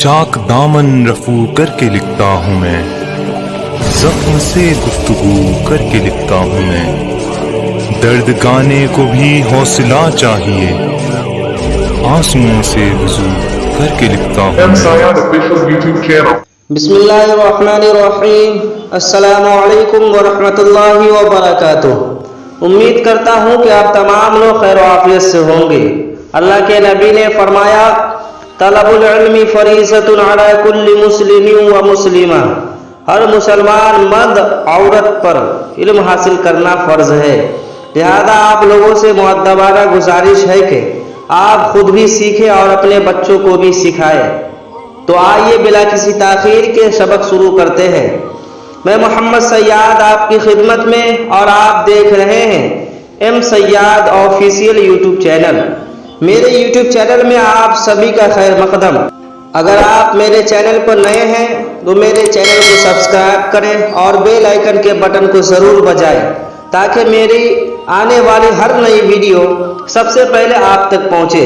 چاک دامن رفو کر کے لکھتا ہوں میں، زخم سے گفتگو کر کے لکھتا ہوں میں، درد گانے کو بھی حوصلہ چاہیے، آنسوؤں سے وضو کر کے لکھتا ہوں میں۔ بسم اللہ الرحمن الرحیم۔ السلام علیکم ورحمۃ اللہ وبرکاتہ۔ امید کرتا ہوں کہ آپ تمام لوگ خیر و عافیت سے ہوں گے۔ اللہ کے نبی نے فرمایا، طلب العلم فریضۃ علی کل مسلم و مسلمہ، ہر مسلمان مرد عورت پر علم حاصل کرنا فرض ہے، لہذا آپ لوگوں سے مؤدبانہ گزارش ہے کہ آپ خود بھی سیکھیں اور اپنے بچوں کو بھی سکھائیں۔ تو آئیے بلا کسی تاخیر کے سبق شروع کرتے ہیں۔ میں محمد سیاد آپ کی خدمت میں، اور آپ دیکھ رہے ہیں ایم سیاد آفیشیل یوٹیوب چینل۔ میرے یوٹیوب چینل میں آپ سبھی کا خیر مقدم۔ اگر آپ میرے چینل پر نئے ہیں تو میرے چینل کو سبسکرائب کریں اور بیل آئیکن کے بٹن کو ضرور بجائیں، تاکہ میری آنے والی ہر نئی ویڈیو سب سے پہلے آپ تک پہنچے۔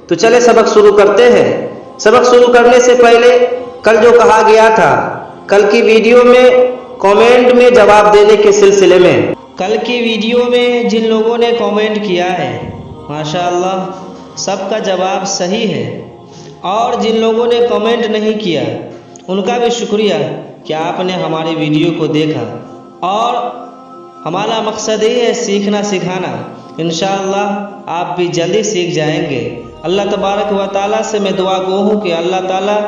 تو چلے سبق شروع کرتے ہیں۔ سبق شروع کرنے سے پہلے کل جو کہا گیا تھا، کل کی ویڈیو میں کامنٹ میں جواب دینے کے سلسلے میں، کل کی ویڈیو میں جن لوگوں نے کامنٹ کیا ہے ماشاءاللہ سب کا جواب صحیح ہے، اور جن لوگوں نے کامنٹ نہیں کیا ان کا بھی شکریہ کہ آپ نے ہماری ویڈیو کو دیکھا، اور ہمارا مقصد یہ ہے سیکھنا سکھانا۔ انشاءاللہ آپ بھی جلدی سیکھ جائیں گے۔ اللہ تبارک و تعالیٰ سے میں دعا گو ہوں کہ اللہ تعالیٰ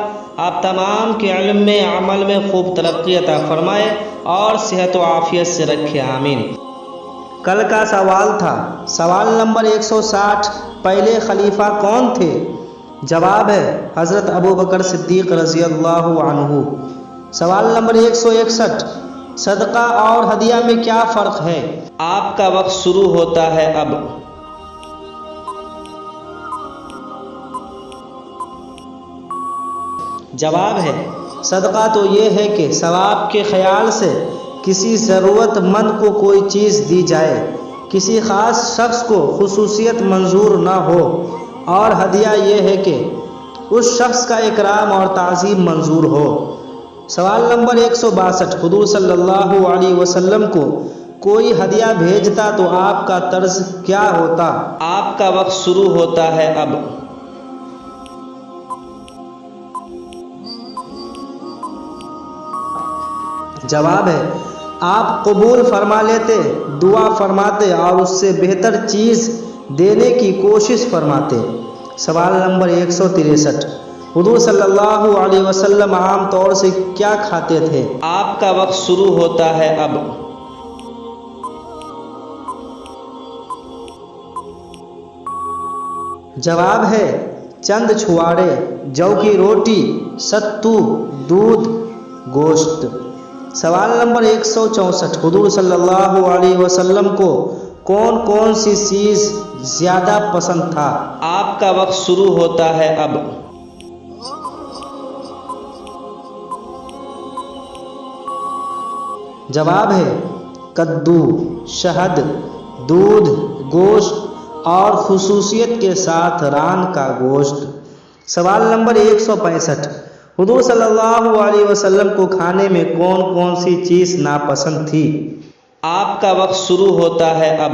آپ تمام کے علم میں عمل میں خوب ترقی عطا فرمائے اور صحت و عافیت سے رکھے، آمین۔ کل کا سوال تھا، سوال نمبر 160، پہلے خلیفہ کون تھے؟ جواب ہے حضرت ابوبکر صدیق رضی اللہ عنہ۔ سوال نمبر 161، صدقہ اور ہدیہ میں کیا فرق ہے؟ آپ کا وقت شروع ہوتا ہے اب۔ جواب ہے صدقہ تو یہ ہے کہ ثواب کے خیال سے کسی ضرورت مند کو کوئی چیز دی جائے، کسی خاص شخص کو خصوصیت منظور نہ ہو، اور ہدیہ یہ ہے کہ اس شخص کا اکرام اور تعظیم منظور ہو۔ سوال نمبر 162، حضور صلی اللہ علیہ وسلم کو کوئی ہدیہ بھیجتا تو آپ کا طرز کیا ہوتا؟ آپ کا وقت شروع ہوتا ہے اب۔ جواب ہے آپ قبول فرما لیتے، دعا فرماتے اور اس سے بہتر چیز دینے کی کوشش فرماتے۔ سوال نمبر 163، حضور صلی اللہ علیہ وسلم عام طور سے کیا کھاتے تھے؟ آپ کا وقت شروع ہوتا ہے اب۔ جواب ہے چند چھوارے، جو کی روٹی، ستو، دودھ، گوشت۔ سوال نمبر 164، حضور صلی اللہ علیہ وسلم کو کون کون سی چیز زیادہ پسند تھا؟ آپ کا وقت شروع ہوتا ہے اب۔ جواب ہے کدو، شہد، دودھ، گوشت اور خصوصیت کے ساتھ ران کا گوشت۔ سوال نمبر 165، حضور صلی اللہ علیہ وسلم کو کھانے میں کون کون سی چیز ناپسند تھی؟ آپ کا وقت شروع ہوتا ہے اب۔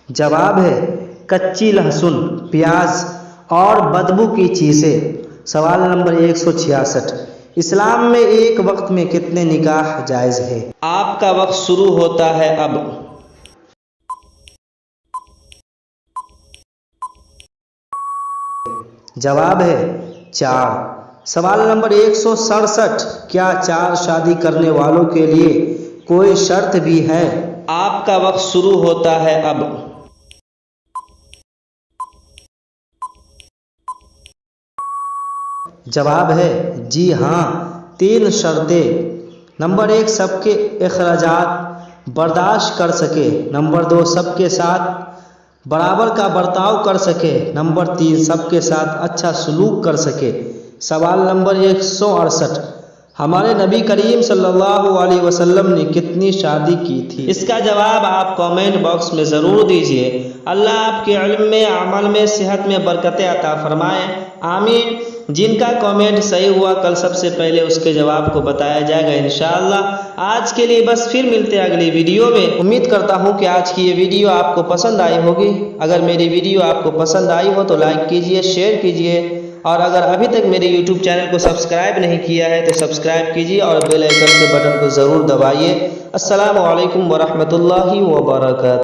جواب ہے کچی لہسن، پیاز اور بدبو کی چیزیں۔ سوال نمبر 166، اسلام میں ایک وقت میں کتنے نکاح جائز ہے؟ آپ کا وقت شروع ہوتا ہے اب۔ جواب ہے 4۔ سوال نمبر 167، کیا 4 شادی کرنے والوں کے لیے کوئی شرط بھی ہے؟ آپ کا وقت شروع ہوتا ہے اب۔ جواب ہے جی ہاں، 3 شرطیں۔ نمبر 1، سب کے اخراجات برداشت کر سکے۔ نمبر 2، سب کے ساتھ برابر کا برتاؤ کر سکے۔ نمبر 3، سب کے ساتھ اچھا سلوک کر سکے۔ سوال نمبر 168، ہمارے نبی کریم صلی اللہ علیہ وسلم نے کتنی شادی کی تھی؟ اس کا جواب آپ کامنٹ باکس میں ضرور دیجئے۔ اللہ آپ کے علم میں، عمل میں، صحت میں برکتیں عطا فرمائے، آمین۔ جن کا کامنٹ صحیح ہوا کل سب سے پہلے اس کے جواب کو بتایا جائے گا انشاءاللہ۔ آج کے لیے بس، پھر ملتے ہیں اگلی ویڈیو میں۔ امید کرتا ہوں کہ آج کی یہ ویڈیو آپ کو پسند آئی ہوگی۔ اگر میری ویڈیو آپ کو پسند آئی ہو تو لائک کیجئے، شیئر کیجئے، اور اگر ابھی تک میرے یوٹیوب چینل کو سبسکرائب نہیں کیا ہے تو سبسکرائب کیجئے اور بیل آئیکن کے بٹن کو ضرور دبائیے۔ السلام علیکم ورحمۃ اللہ وبرکاتہ۔